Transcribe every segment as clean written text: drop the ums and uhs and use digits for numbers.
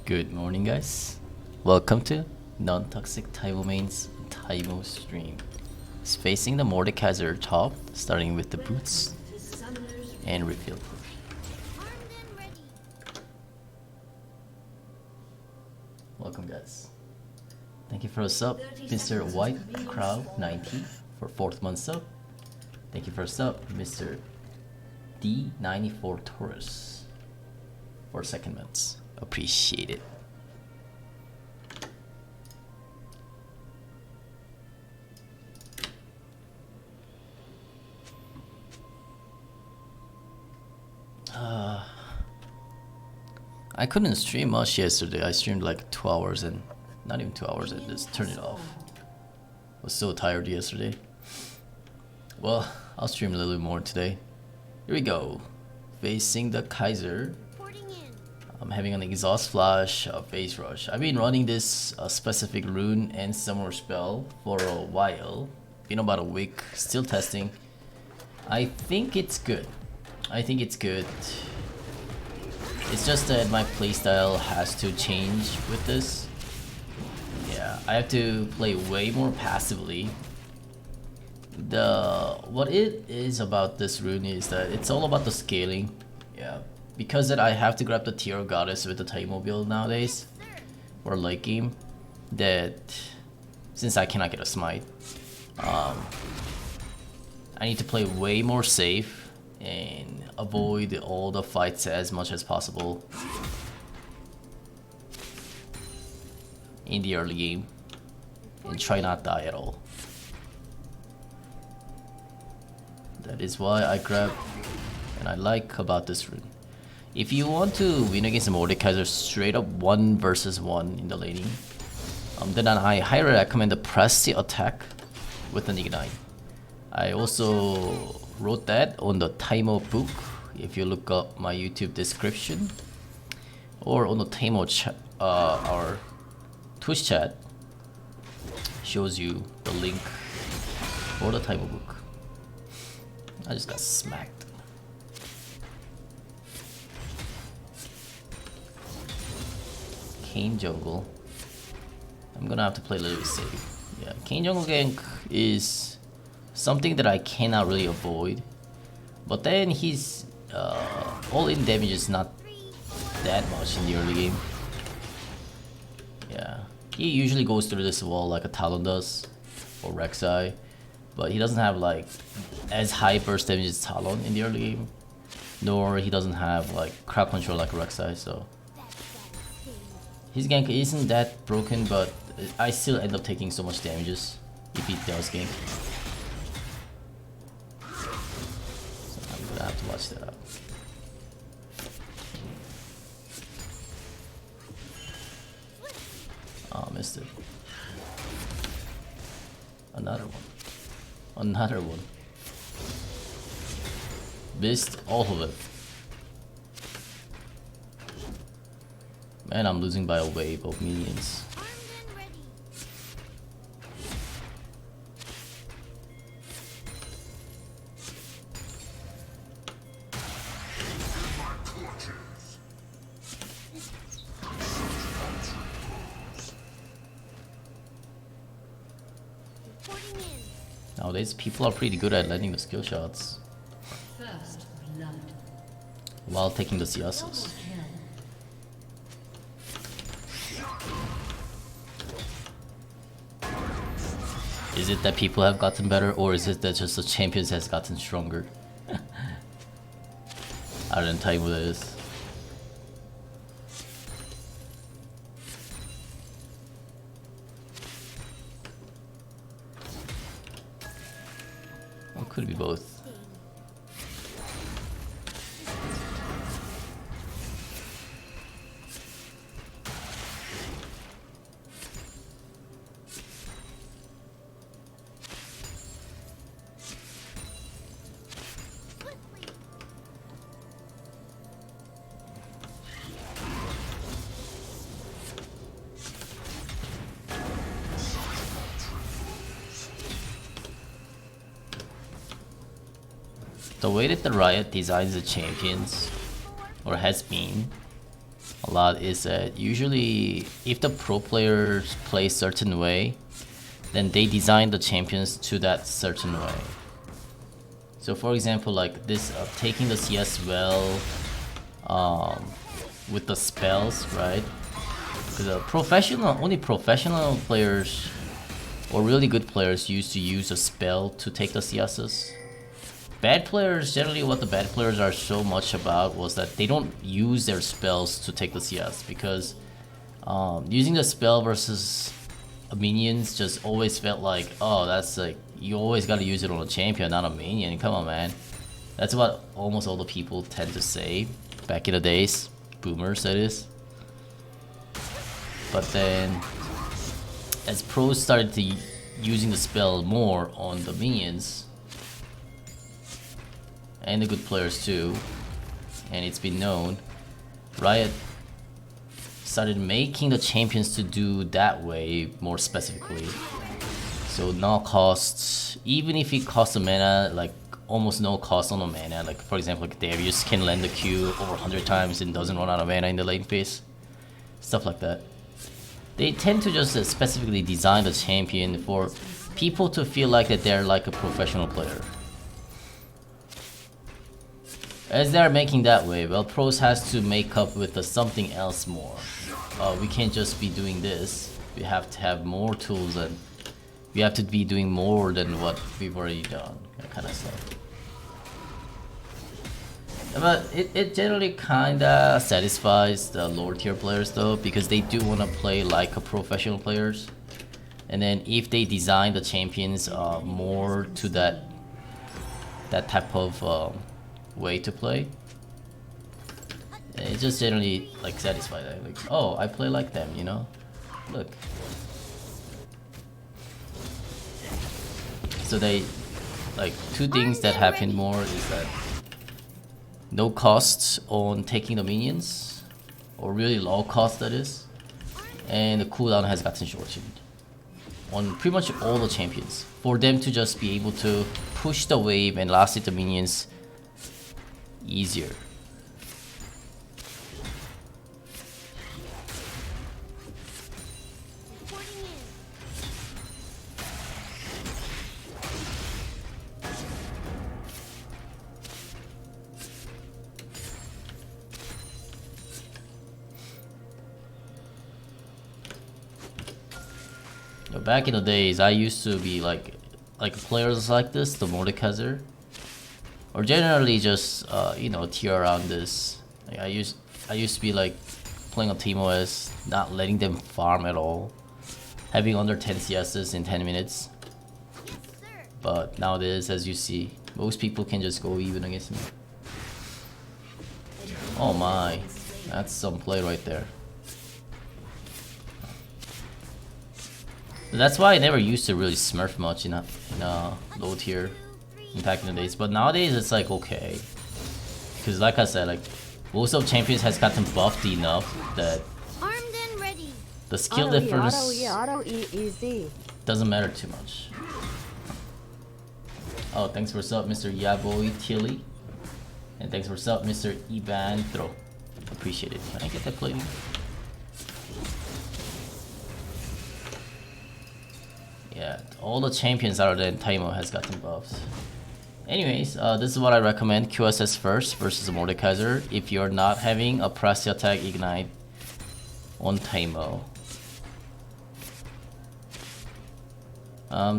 Good morning, guys. Welcome to Non-Toxic Teemo Main's Teemo stream. It's facing the Mordekaiser top, starting with the boots and refill. Welcome, guys. Thank you for a sub, Mr. White Crowd 90 for 4th month sub. Thank you for a sub, Mr. D94 Taurus for 2nd months. Appreciate it. I couldn't stream much yesterday. I streamed like 2 hours and not even 2 hours and just turned it off. Was so tired yesterday. Well, I'll stream a little bit more today. Here we go. Facing the Kaiser. I'm having an exhaust flash, phase rush. I've been running this specific rune and summoner spell for a while. Been about a week, still testing. I think it's good. It's just that my playstyle has to change with this. Yeah, I have to play way more passively. What it is about this rune is that it's all about the scaling. Yeah, because that I have to grab the tier goddess with the Teemo build nowadays for late game. That since I cannot get a smite, I need to play way more safe and avoid all the fights as much as possible in the early game and try not die at all. That is why I grab and I like about this rune. If you want to win against the Mordekaiser straight up 1 versus 1 in the laning, then I highly recommend the press the attack with an ignite. I also wrote that on the Teemo Book. If you look up my YouTube description or on the Teemo chat, our Twitch chat shows you the link for the Teemo Book. I just got smacked. Kane jungle. I'm gonna have to play a little bit safe. Yeah, Kane jungle gank is something that I cannot really avoid. But then his all-in damage is not that much in the early game. Yeah, he usually goes through this wall like a Talon does or Rek'Sai, but he doesn't have like as high burst damage as Talon in the early game, nor he doesn't have like crowd control like Rek'Sai. So his gank isn't that broken, but I still end up taking so much damages if he does gank. So I'm gonna have to watch that out. Oh, missed it. Another one. Missed all of it. Man, I'm losing by a wave of minions. Nowadays, people are pretty good at landing the skill shots while taking the CSs. Is it that people have gotten better, or is it that just the champions has gotten stronger? I don't tell you what it is. Or could be both. The way that the Riot designs the champions, or has been, a lot is that usually if the pro players play certain way, then they design the champions to that certain way. So for example, like this, taking the CS well with the spells, right? Because only professional players or really good players used to use a spell to take the CSs. Bad players, generally what the bad players are so much about was that they don't use their spells to take the CS, because using the spell versus minions just always felt like, oh, that's like, you always gotta use it on a champion, not a minion, come on man. That's what almost all the people tend to say back in the days, boomers that is. But then, as pros started to using the spell more on the minions, and the good players too, and it's been known, Riot started making the champions to do that way more specifically. So no costs, even if it costs a mana, like almost no cost on the mana. Like for example, like Darius can land the Q over 100 times and doesn't run out of mana in the lane phase. Stuff like that. They tend to just specifically design the champion for people to feel like that they're like a professional player. As they're making that way, well, pros has to make up with something else more. We can't just be doing this. We have to have more tools, and we have to be doing more than what we've already done, that kind of stuff. But it generally kinda satisfies the lower tier players though, because they do want to play like a professional players. And then if they design the champions more to that type of way to play, it just generally like satisfies that. Like, oh, I play like them, you know? Look. So they, like, two things that happen more is that no costs on taking the minions, or really low cost that is, and the cooldown has gotten shortened on pretty much all the champions, for them to just be able to push the wave and last hit the minions easier. Back in the days, I used to be like players like this, the Mordekaiser, or generally just you know, tier around this. Like I used to be like playing a Teemo as not letting them farm at all, having under 10 CSs in 10 minutes. But nowadays, as you see, most people can just go even against me. Oh my, that's some play right there. That's why I never used to really smurf much in a low tier back in the days. But nowadays it's like okay, because like I said, like most of champions has gotten buffed enough that the skill difference doesn't matter too much. Oh, thanks for sub, Mr. Yaboy Tilly, and thanks for sub, Mr. Ibantro. Appreciate it. Can I get that plating? Yeah, all the champions other than Teemo has gotten buffs. Anyways, this is what I recommend. QSS first versus Mordekaiser if you're not having a press attack ignite on Teemo.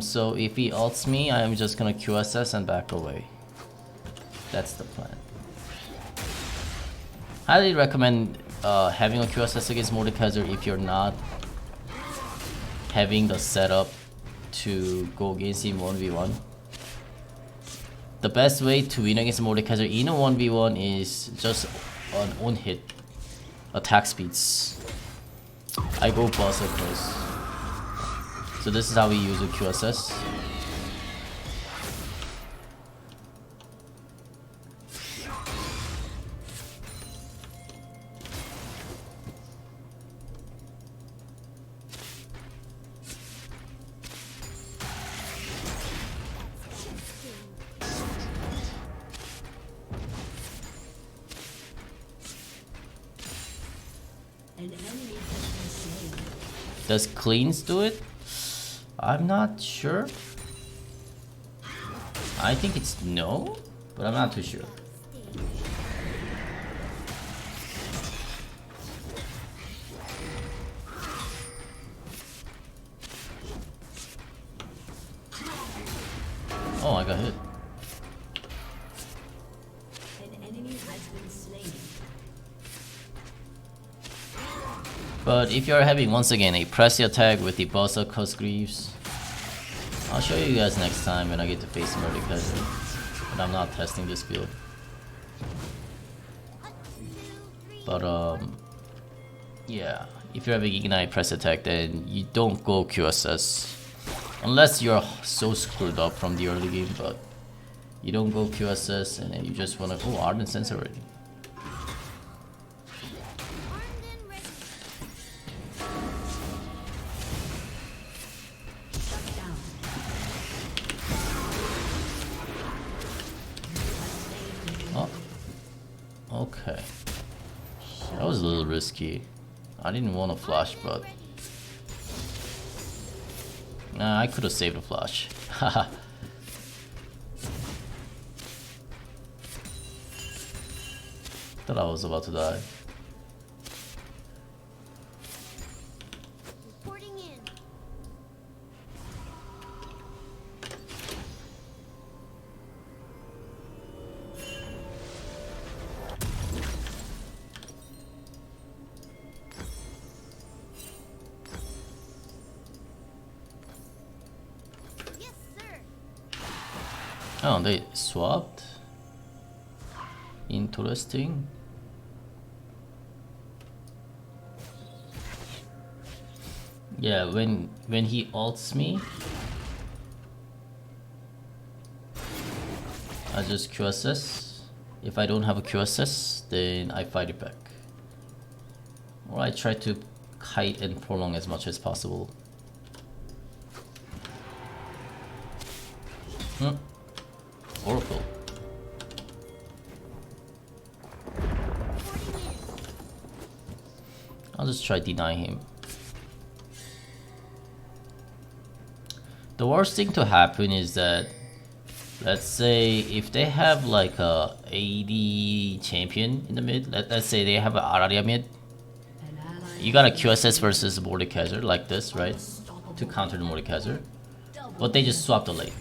So if he ults me, I'm just gonna QSS and back away. That's the plan. Highly recommend having a QSS against Mordekaiser if you're not having the setup to go against him 1v1. The best way to win against Mordekaiser in a 1v1 is just on on-hit attack speeds. I go boss across. So this is how we use a QSS. Does cleans do it? I'm not sure. I think it's no, but I'm not too sure. Oh, I got hit. But if you're having once again a pressy attack with the Bossa Cos Greaves, I'll show you guys next time when I get to face Mordekaiser. But I'm not testing this build. But yeah, if you're having Ignite press attack, then you don't go QSS. Unless you're so screwed up from the early game, but you don't go QSS and then you just wanna go Ardent Sense already. Oh, okay. That was a little risky. I didn't want to flash, but nah, I could have saved a flash. Haha. Thought I was about to die. Reporting in. Yes, sir. Oh, they swapped? Interesting. Yeah, when he ults me, I just QSS. If I don't have a QSS, then I fight it back. Or I try to kite and prolong as much as possible. Oracle. I'll just try deny him. The worst thing to happen is that, let's say if they have like a AD champion in the mid, let's say they have an Araria mid, you got a QSS versus Mordekaiser like this, right? To counter the Mordekaiser. But they just swap the lane.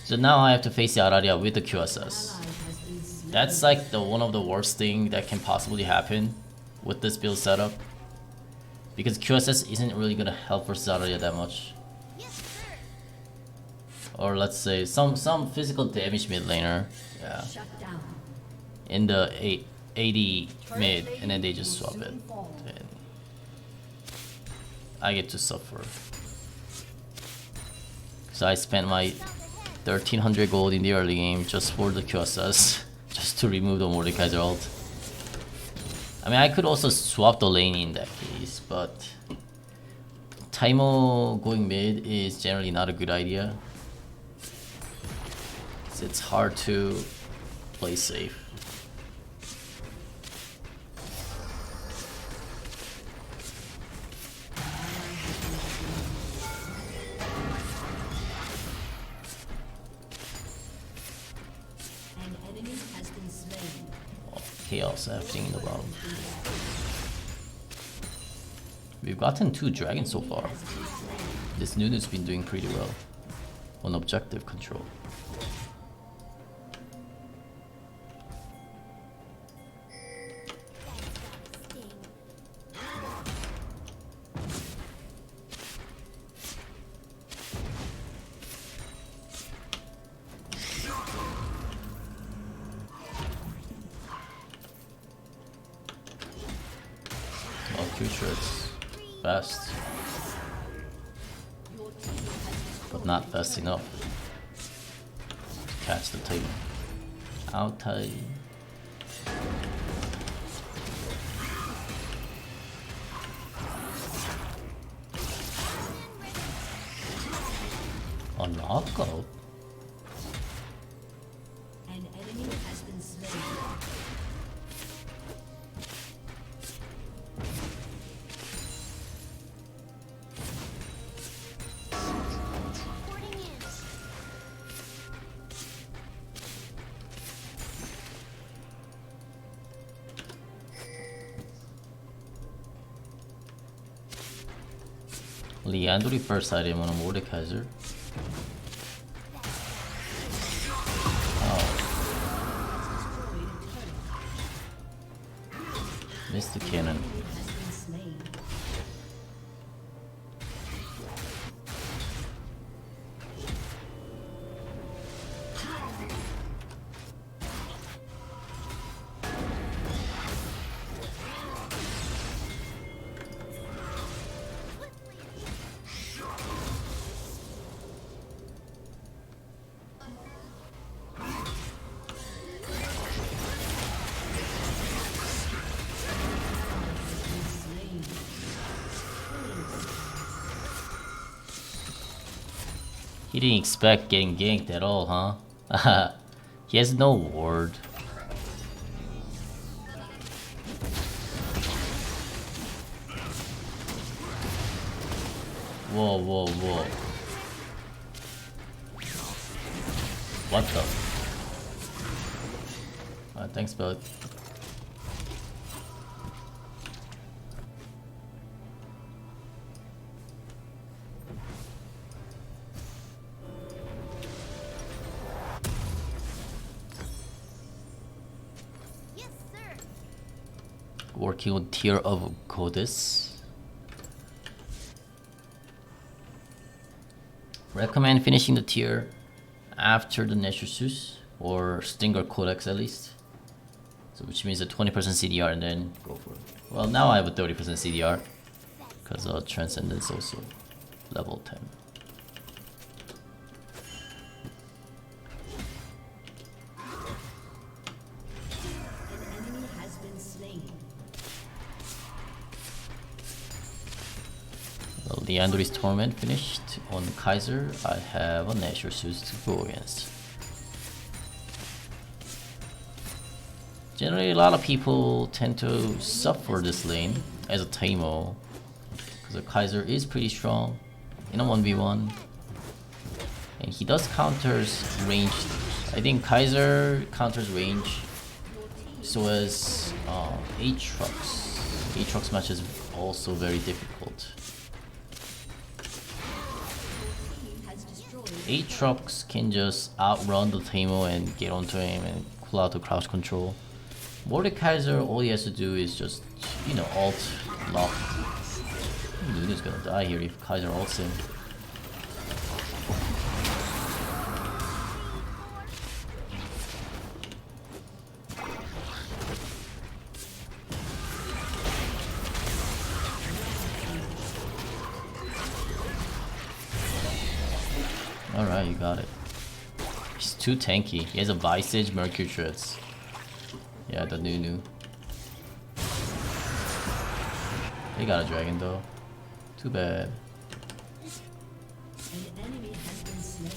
So now I have to face the Araria with the QSS. That's like the one of the worst thing that can possibly happen with this build setup. Because QSS isn't really gonna help versus Araria that much. Or let's say some physical damage mid laner, yeah, in the AD mid, and then they just swap it. And I get to suffer. So I spent my 1300 gold in the early game just for the QSS, just to remove the Mordekaiser ult. I mean, I could also swap the lane in that case, but Teemo going mid is generally not a good idea. It's hard to play safe. An enemy has been slain. Oh, chaos happening in the bottom. We've gotten 2 dragons so far. This Nunu's been doing pretty well on objective control. Future it's fast, but not fast enough to catch the table. Outai. A knockout? An enemy has been slain. Liandry first item on a Mordekaiser. Missed the cannon. He didn't expect getting ganked at all, huh? He has no ward. Whoa, whoa, whoa. What the? Thanks, bud. Yes, sir. Working on tier of goddess. Recommend finishing the tier after the Nessus or Stinger Codex at least. So which means a 20% CDR and then go for it. Well, now I have a 30% CDR because Transcendence also level 10. An enemy has been slain. Well, Leandri's Torment finished. On Kaiser, I have a Nessus to go against. Generally, a lot of people tend to suffer this lane as a Teemo because the Kaiser is pretty strong in a 1v1 and he does counters range. I think Kaiser counters range so as Aatrox. Aatrox match is also very difficult. Aatrox can just outrun the Teemo and get onto him and pull out the crouch control. Mordekaiser, all he has to do is just, you know, alt lock. Luna's gonna die here if Kaiser ults him. Alright, you got it. He's too tanky. He has a Visage Mercury Shreds. Yeah, the new. They got a dragon though. Too bad. An enemy has been slain.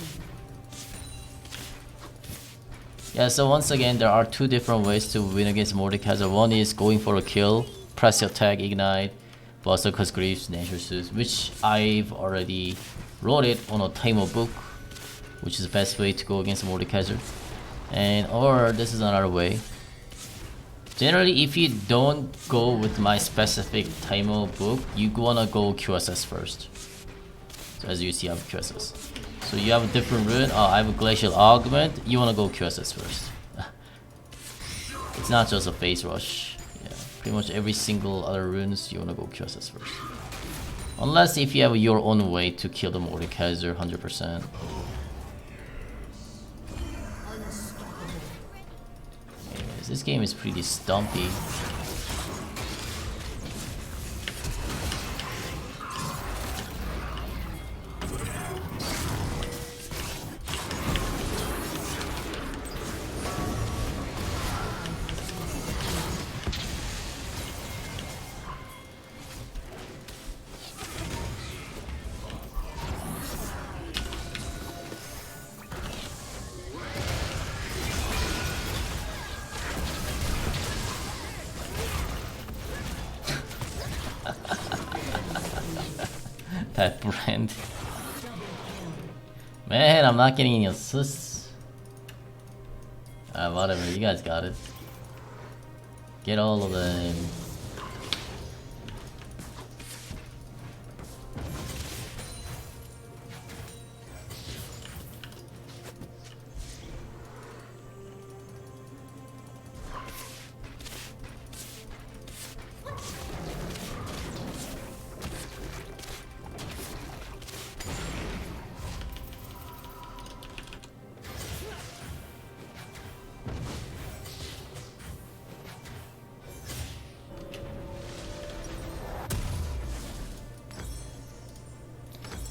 Yeah, so once again, there are two different ways to win against Mordekaiser. One is going for a kill, press your tag, ignite, Berserker's Greaves, Nessus, which I've already wrote it on a Teemo Book, which is the best way to go against Mordekaiser. And or this is another way. Generally, if you don't go with my specific Teemo Book, you wanna go QSS first. So as you see, I have QSS. So you have a different rune. Oh, I have a Glacial Augment. You wanna go QSS first. It's not just a phase rush. Yeah, pretty much every single other runes you wanna go QSS first. Unless if you have your own way to kill the Mordekaiser 100%. This game is pretty stumpy. That brand. Man, I'm not getting any assists. Whatever, you guys got it. Get all of them.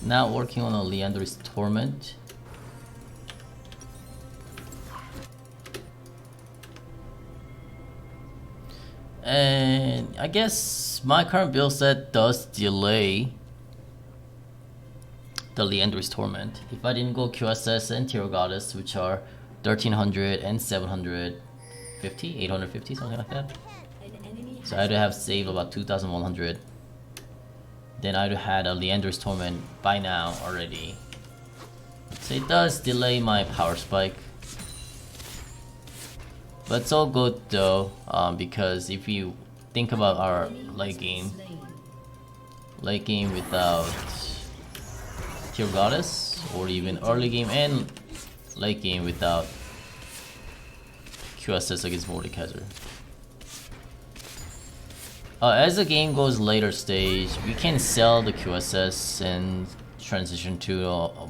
Now working on a Leander's Torment. And I guess my current build set does delay the Leander's Torment. If I didn't go QSS and Tier Goddess, which are 1300 and 750, 850, something like that. So I'd have saved about 2100. Then I'd have had a Leander's Torment by now already. So it does delay my power spike. But it's all good though, because if you think about our late game without Tier Goddess, or even early game and late game without QSS against Mordekaiser. As the game goes later stage, we can sell the QSS and transition to a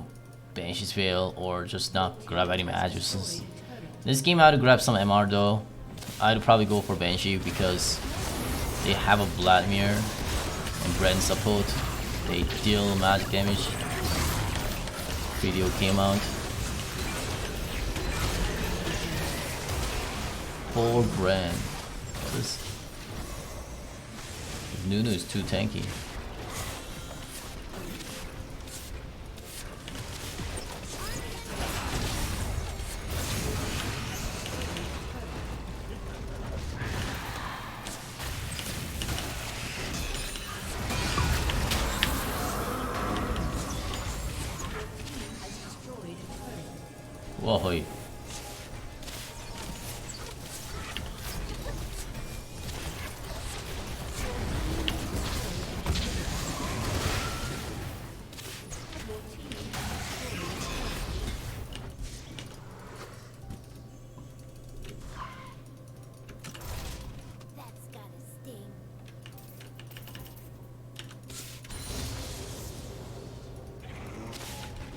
Banshee's Veil, or just not grab any mattresses. This game I had to grab some MR though. I'd probably go for Banshee because they have a Vladimir and Brand support. They deal magic damage. Video came out. Poor Brand. This Nunu is too tanky. Whoa.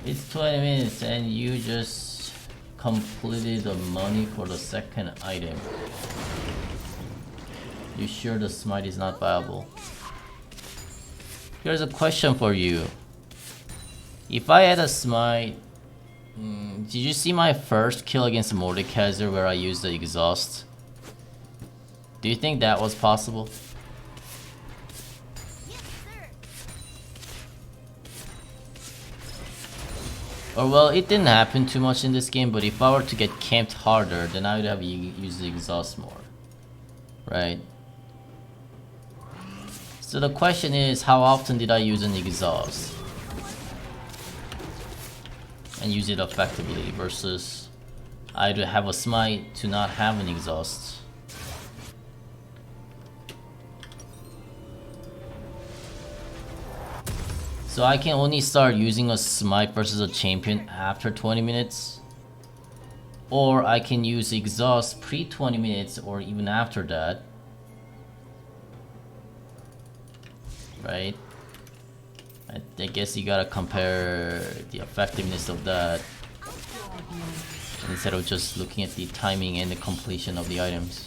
It's 20 minutes and you just completed the money for the second item. You sure the smite is not viable? Here's a question for you. If I had a smite, did you see my first kill against Mordekaiser where I used the exhaust? Do you think that was possible? Or well, it didn't happen too much in this game, but if I were to get camped harder, then I would have used the exhaust more. Right? So the question is, how often did I use an exhaust? And use it effectively versus I'd have a smite to not have an exhaust. So I can only start using a smite versus a champion after 20 minutes. Or I can use exhaust pre 20 minutes or even after that. Right? I guess you gotta compare the effectiveness of that instead of just looking at the timing and the completion of the items.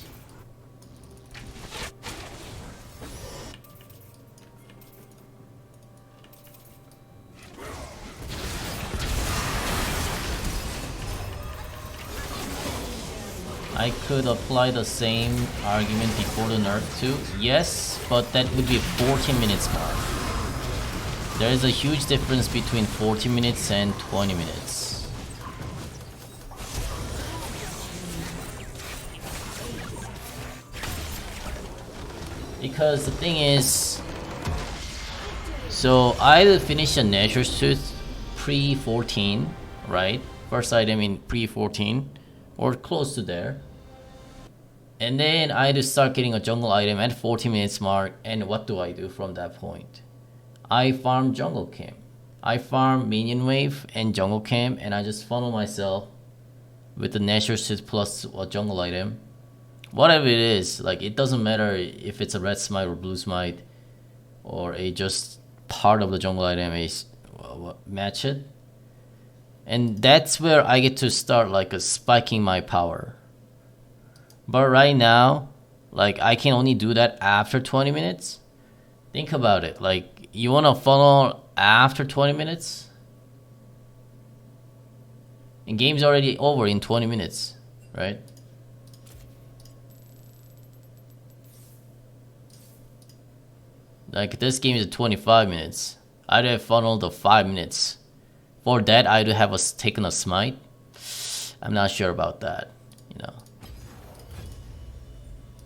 I could apply the same argument before the nerf too. Yes, but that would be 14 minutes mark. There is a huge difference between 40 minutes and 20 minutes. Because the thing is, so I finished a Nature's Tooth pre-14, right? First item in pre-14, or close to there. And then I had to start getting a jungle item at 40 minutes mark, and what do I do from that point? I farm jungle camp. I farm minion wave and jungle camp, and I just funnel myself with the natural suit plus a jungle item. Whatever it is, like it doesn't matter if it's a red smite or blue smite, or a just part of the jungle item is match it. And that's where I get to start like spiking my power. But right now, like I can only do that after 20 minutes. Think about it. Like, you want to funnel after 20 minutes? And game's already over in 20 minutes, right? Like, this game is 25 minutes. I'd have funneled the 5 minutes. For that, I'd have taken a smite. I'm not sure about that, you know.